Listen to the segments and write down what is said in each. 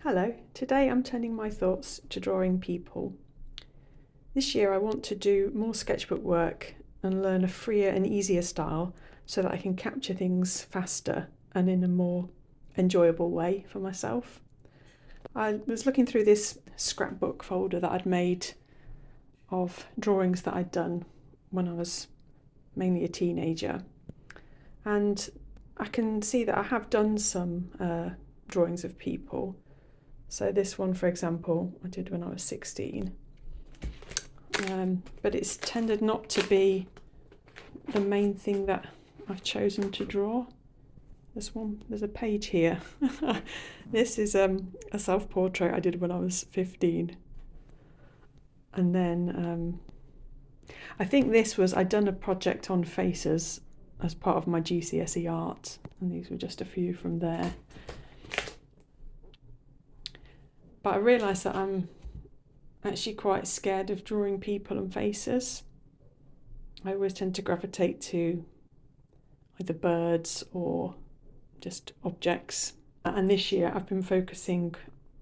Hello, today I'm turning my thoughts to drawing people. This year I want to do more sketchbook work and learn a freer and easier style so that I can capture things faster and in a more enjoyable way for myself. I was looking through this scrapbook folder that I'd made of drawings that I'd done when I was mainly a teenager, and I can see that I have done some drawings of people. So this one, for example, I did when I was 16, but it's tended not to be the main thing that I've chosen to draw. This one, there's a page here. This is a self-portrait I did when I was 15. And then I think this was, I'd done a project on faces as part of my GCSE art, and these were just a few from there. But I realised that I'm actually quite scared of drawing people and faces. I always tend to gravitate to either birds or just objects. And this year I've been focusing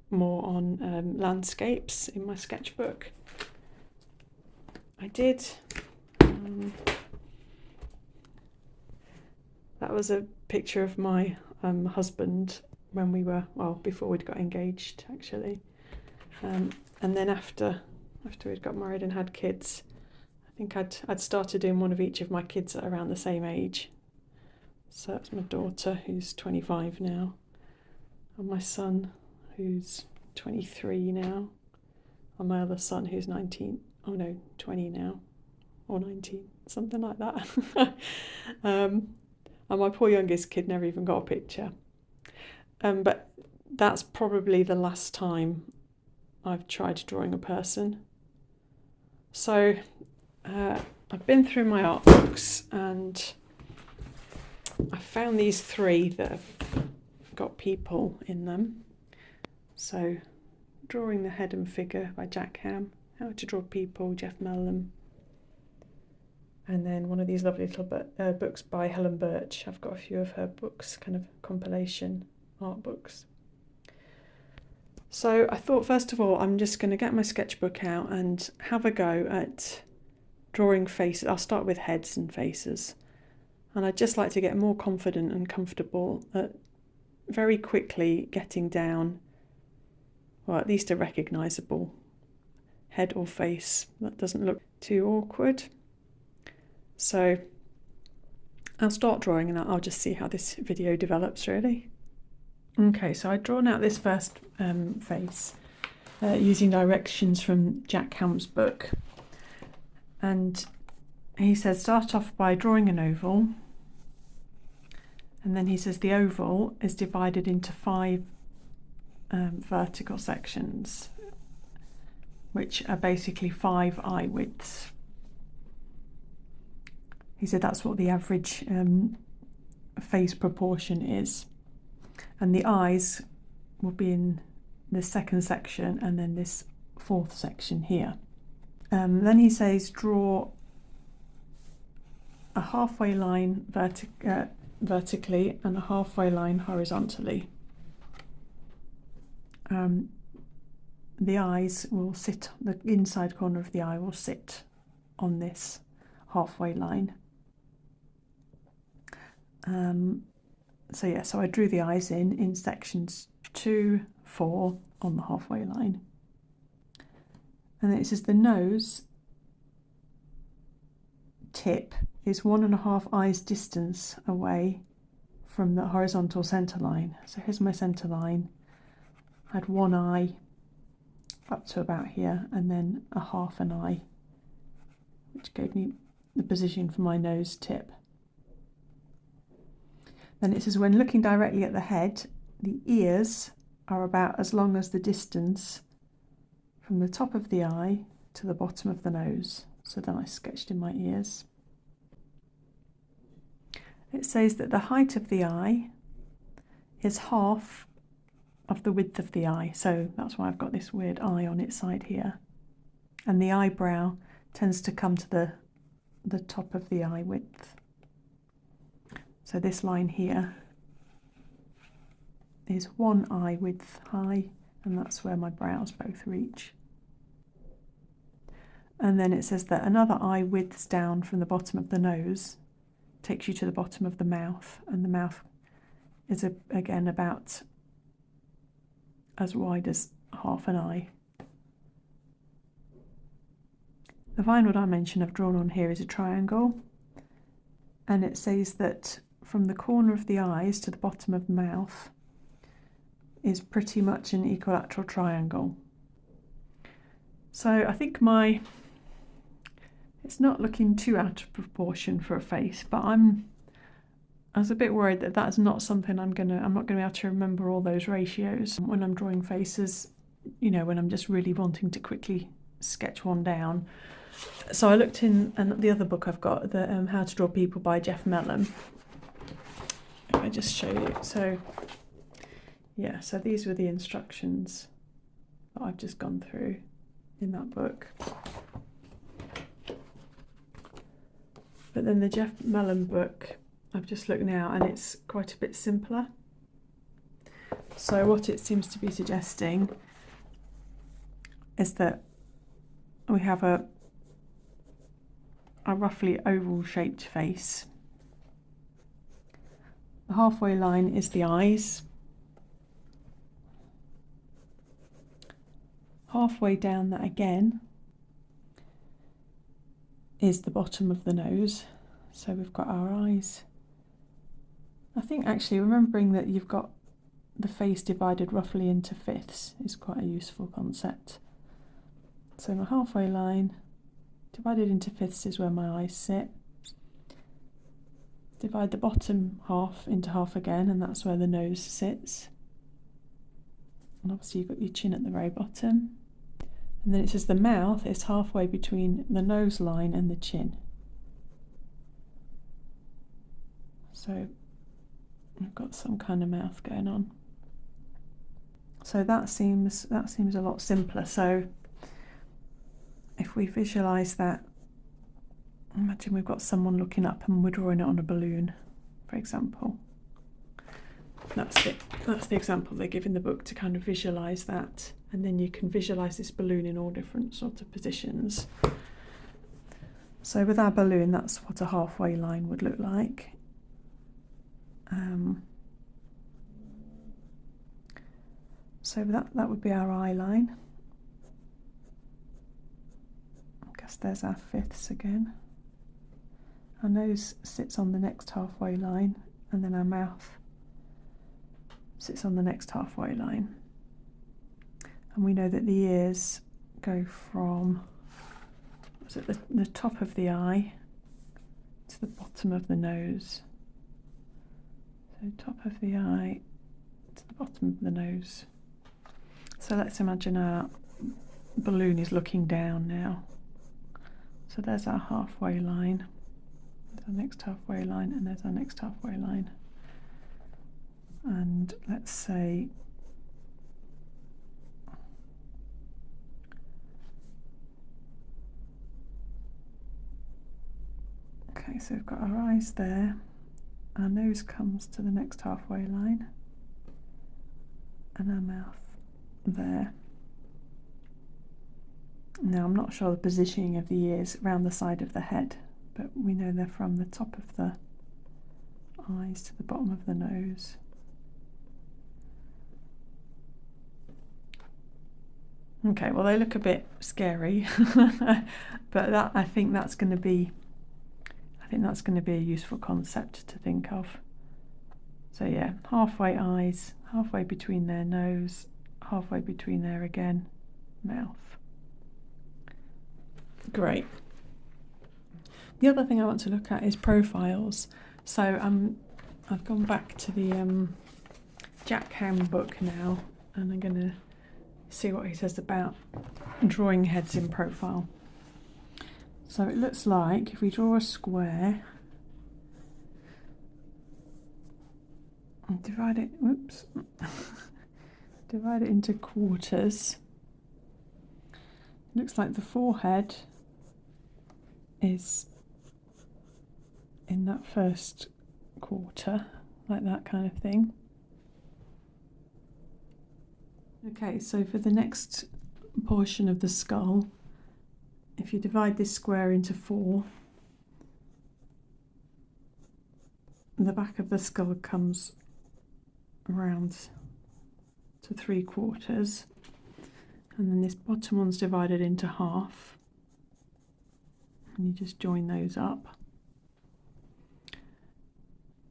more on landscapes in my sketchbook. I did, that was a picture of my husband when we were, well, before we'd got engaged actually, and then after we'd got married and had kids, I think I'd started doing one of each of my kids at around the same age. So that's my daughter, who's 25 now, and my son, who's 23 now, and my other son, who's 20 now, or 19, something like that. And my poor youngest kid never even got a picture. But that's probably the last time I've tried drawing a person. So I've been through my art books and I found these three that have got people in them. So Drawing the Head and Figure by Hamm, How to Draw People, Mellem, and then one of these lovely little books by Helen Birch. I've got a few of her books, kind of compilation art books. So I thought, first of all, I'm just going to get my sketchbook out and have a go at drawing faces. I'll start with heads and faces, and I'd just like to get more confident and comfortable at very quickly getting down, or at least a recognisable head or face that doesn't look too awkward. So I'll start drawing and I'll just see how this video develops, really. Okay, so I've drawn out this first face using directions from Hamm's book. And he says start off by drawing an oval. And then he says the oval is divided into 5 vertical sections, which are basically 5 eye widths. He said that's what the average face proportion is. And the eyes will be in this second section and then this 4th section here. Then he says draw a halfway line vertically and a halfway line horizontally. The eyes will sit, the inside corner of the eye will sit on this halfway line. So I drew the eyes in sections 2, 4 on the halfway line. And then it says the nose tip is 1.5 eyes distance away from the horizontal centre line. So here's my centre line. I had one eye up to about here and then a half an eye, which gave me the position for my nose tip. Then it says when looking directly at the head, the ears are about as long as the distance from the top of the eye to the bottom of the nose. So then I sketched in my ears. It says that the height of the eye is half of the width of the eye. So that's why I've got this weird eye on its side here. And the eyebrow tends to come to the top of the eye width. So this line here is 1 eye width high and that's where my brows both reach. And then it says that another eye widths down from the bottom of the nose takes you to the bottom of the mouth, and the mouth is again about as wide as half an eye. The final dimension I've drawn on here is a triangle, and it says that from the corner of the eyes to the bottom of the mouth is pretty much an equilateral triangle. So I think it's not looking too out of proportion for a face, but I was a bit worried that that's not something I'm not going to be able to remember all those ratios when I'm drawing faces, you know, when I'm just really wanting to quickly sketch one down. So I looked in the other book I've got, the How to Draw People by Jeff Mellem. If I just show you. So yeah, so these were the instructions that I've just gone through in that book. But then the Jeff Mellem book, I've just looked now, and it's quite a bit simpler. So what it seems to be suggesting is that we have a roughly oval shaped face. The halfway line is the eyes. Halfway down that again is the bottom of the nose. So we've got our eyes. I think actually remembering that you've got the face divided roughly into fifths is quite a useful concept. So my halfway line divided into fifths is where my eyes sit. Divide the bottom half into half again, and that's where the nose sits. And obviously you've got your chin at the very bottom. And then it says the mouth is halfway between the nose line and the chin. So we've got some kind of mouth going on. So that seems a lot simpler. So if we visualise that, imagine we've got someone looking up and we're drawing it on a balloon, for example. That's the example they give in the book, to kind of visualise that, and then you can visualise this balloon in all different sorts of positions. So with our balloon, that's what a halfway line would look like. So that would be our eye line. I guess there's our fifths again. Our nose sits on the next halfway line, and then our mouth sits on the next halfway line. And we know that the ears go from the top of the eye to the bottom of the nose. So top of the eye to the bottom of the nose. So let's imagine our balloon is looking down now. So there's our halfway line. There's our next halfway line, and there's our next halfway line. And let's say okay, so we've got our eyes there, our nose comes to the next halfway line, and our mouth there. Now I'm not sure the positioning of the ears around the side of the head, but we know they're from the top of the eyes to the bottom of the nose. Okay, well they look a bit scary, but I think that's going to be a useful concept to think of. So yeah, halfway eyes, halfway between their nose, halfway between there again, mouth. Great. The other thing I want to look at is profiles. So I've gone back to the Jack Hamm book now, and I'm going to see what he says about drawing heads in profile. So it looks like if we draw a square and divide it into quarters, it looks like the forehead is in that first quarter, like that kind of thing. Okay, so for the next portion of the skull, if you divide this square into 4, the back of the skull comes around to 3/4, and then this bottom one's divided into half, and you just join those up,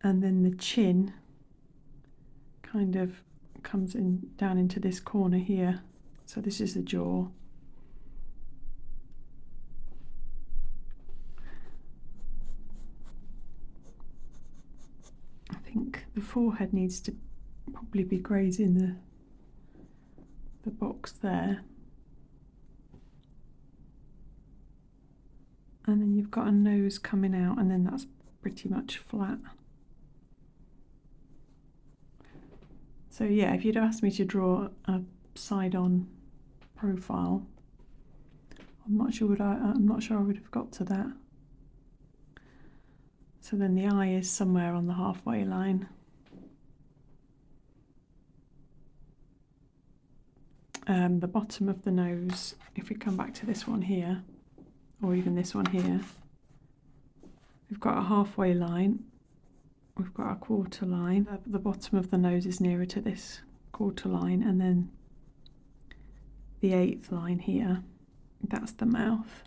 and then the chin kind of comes in down into this corner here, so this is the jaw. I think the forehead needs to probably be grazing the box there, and then you've got a nose coming out, and then that's pretty much flat. So yeah, if you'd asked me to draw a side-on profile, I'm not sure I would have got to that. So then the eye is somewhere on the halfway line. The bottom of the nose, if we come back to this one here, or even this one here, we've got a halfway line. We've got a quarter line. The bottom of the nose is nearer to this quarter line, and then the 1/8 line here, that's the mouth.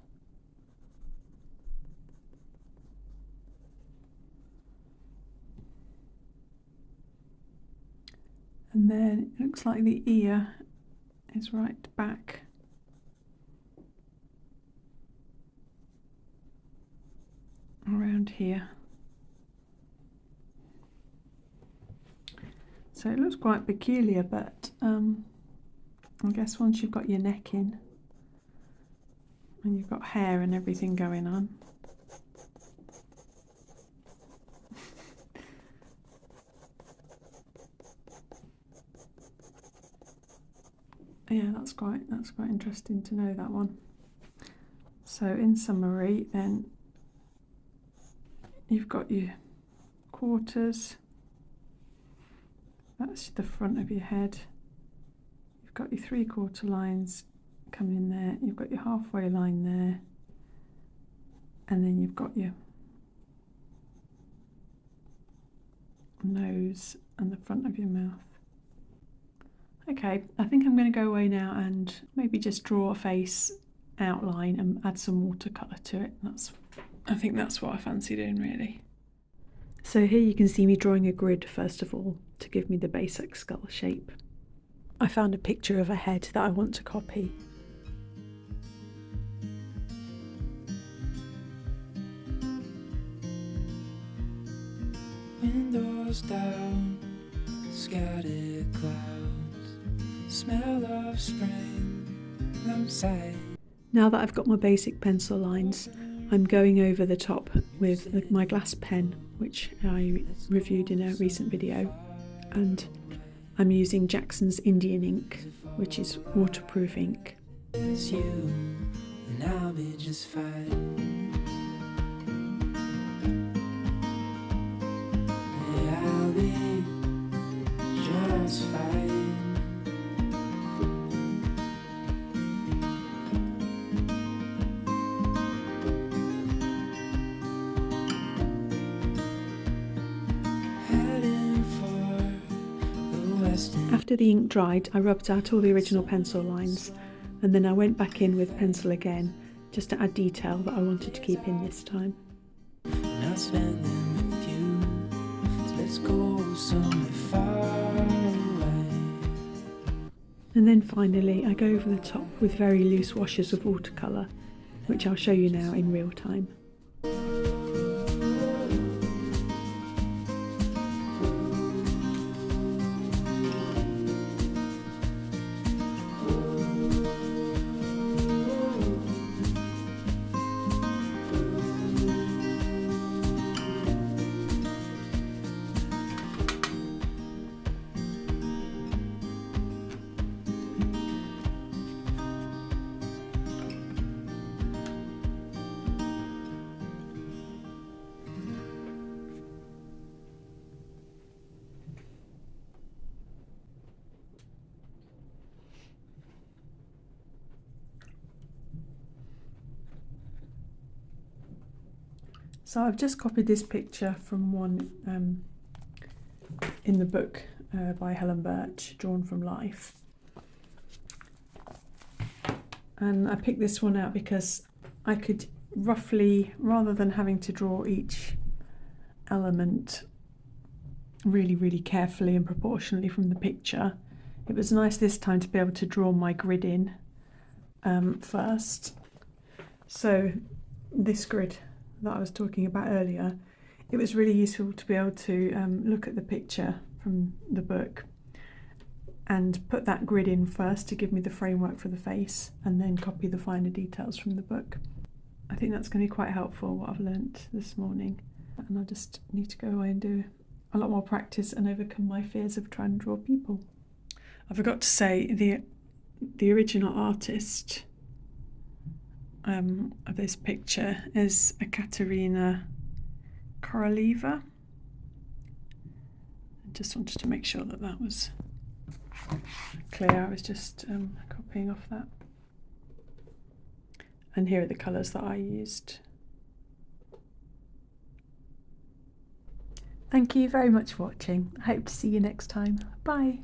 And then it looks like the ear is right back. Around here. So it looks quite peculiar, but I guess once you've got your neck in and you've got hair and everything going on, yeah, that's quite interesting to know, that one. So in summary, then you've got your quarters. That's the front of your head. You've got your 3/4 lines coming in there. You've got your halfway line there. And then you've got your nose and the front of your mouth. Okay, I think I'm going to go away now and maybe just draw a face outline and add some watercolour to it. I think that's what I fancy doing, really. So here you can see me drawing a grid first of all to give me the basic skull shape. I found a picture of a head that I want to copy. Windows down, scattered clouds, smell of spring outside. Now that I've got my basic pencil lines, I'm going over the top with my glass pen, which I reviewed in a recent video, and I'm using Jackson's Indian ink, which is waterproof ink. It's you, and I'll be just fine. Yeah, I'll be just fine. After the ink dried, I rubbed out all the original pencil lines, and then I went back in with pencil again, just to add detail that I wanted to keep in this time. Not spend them with you, so let's go somewhere far away. And then finally, I go over the top with very loose washes of watercolour, which I'll show you now in real time. So I've just copied this picture from one in the book by Helen Birch, Drawn from Life. And I picked this one out because I could roughly, rather than having to draw each element really, really carefully and proportionally from the picture, it was nice this time to be able to draw my grid in first. So this grid that I was talking about earlier, it was really useful to be able to look at the picture from the book and put that grid in first to give me the framework for the face, and then copy the finer details from the book. I think that's going to be quite helpful, what I've learnt this morning, and I just need to go away and do a lot more practice and overcome my fears of trying to draw people. I forgot to say the original artist of this picture is a Katerina Koroleva. I just wanted to make sure that that was clear. I was just copying off that. And here are the colours that I used. Thank you very much for watching. I hope to see you next time. Bye.